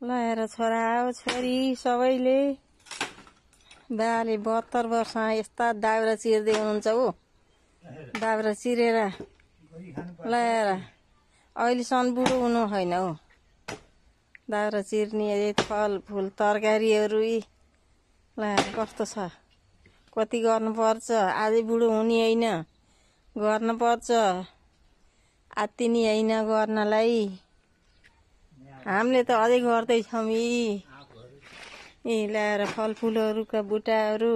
ल हेर छोरा हो छोरी सबैले बाले 72 वर्ष यस्ता दाउरा चिर्दै हुनुहुन्छ हो। दाउरा चिरेर ल हेर अहिलेसम्म बुढो हुनु होइन हो। दाउरा चिर्ने फल फुल तरकारीहरू ल हेर कस्तो छ। कति गर्नुपर्छ, आजै बुढो हुने होइन, गर्नुपर्छ। आत्तिनी होइन गर्नलाई। हामीले त अझै गर्दैछौँ यी ल्याएर फलफुलहरूका बुट्टाहरू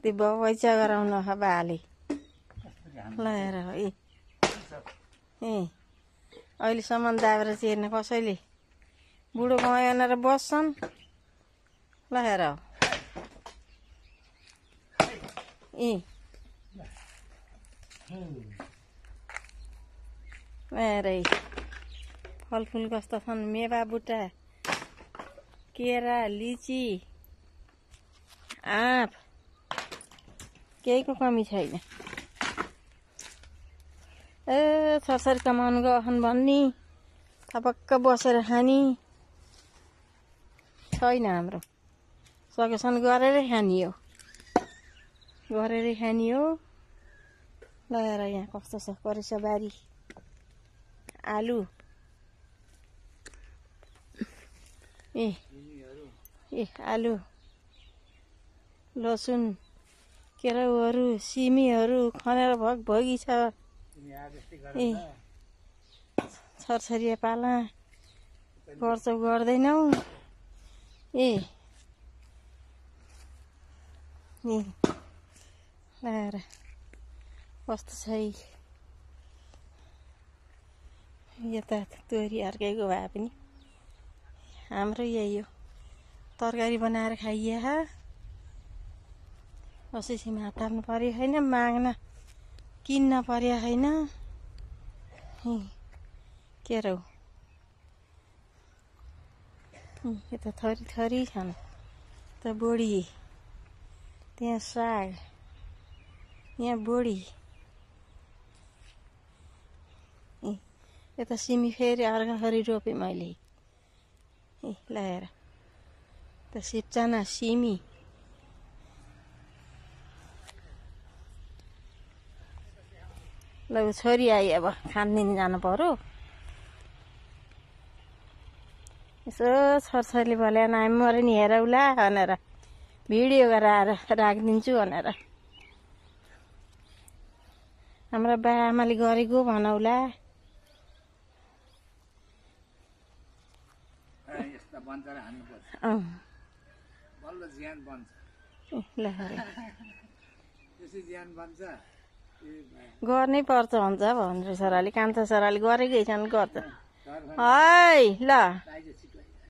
त्यो बगैँचा गराउन बाले ल हेर अहिलेसम्म दाउरा चिर्ने कसैले बुढो भयो भनेर बस्छन्। ल हेर हेरै फलफुल कस्ता छन्। मेवा बुट्टा, केरा, लिची, आँप केहीको कमी छैन। छोरछोरी कमाउनु गएछन् भन्ने थपक्क बसेर खाने छैन। हाम्रो सकेसम्म गरेरै खाने हो, गरेरै खाने हो। ल हेर यहाँ कस्तो छ करेसोबारी, आलु, आलु, लसुन, केराउहरू, सिमीहरू खनेर भोगी छ। छोरछोरी पाला गर्छौ गर्दैनौ। हेर कस्तो छ। यता तोरी अर्कैको भए पनि हाम्रो यही हो। तरकारी बनाएर खाइए कसैसँग हात थाप्नु पर्यो छैन, माग्न किन्न पर्यो छैन। केराउ यता थरी थरी छन्। त बोडी त्यहाँ साग, यहाँ बोडी, यता सिमी फेरि अर्काखरी रोपेँ मैले। ल हेर त सिप्चाना सिमी, ल छोरी आई अब खानदिन जानु पर्यो। यसो छोरछोरीले भने हामी मरे नि हेरौला भनेर भिडियो गराएर राखिदिन्छु भनेर हाम्रा बाआमाले गरेको भनौला। गर्नै पर्छ हुन्छ भनेर छोराले, कान्छा छोराले गरेकै छन् गर्छ है। ल